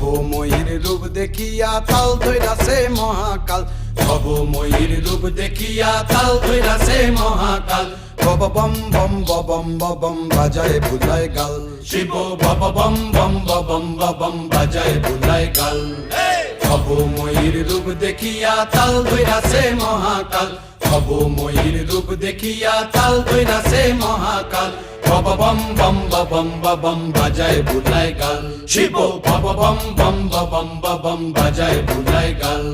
ভবময়ীর রূপ দেখিয়া তাল ধইরাছে মহাকাল, ভবময়ীর রূপ দেখিয়া তাল ধইরাছে মহাকাল। বব বম বম বম বম বাজায় বুলায় গাল, শিব বব বম বম বম বম বাজায় বুলায় গাল। ভবময়ীর রূপ দেখিয়া তাল ধইরাছে মহাকাল, ভবময়ীর রূপ দেখিয়া তাল ধইরাছে মহাকাল। বব বম বম বম বাজায় বুলায় গাল, শিব বব বম বম বম বাজায় বুলায় গাল।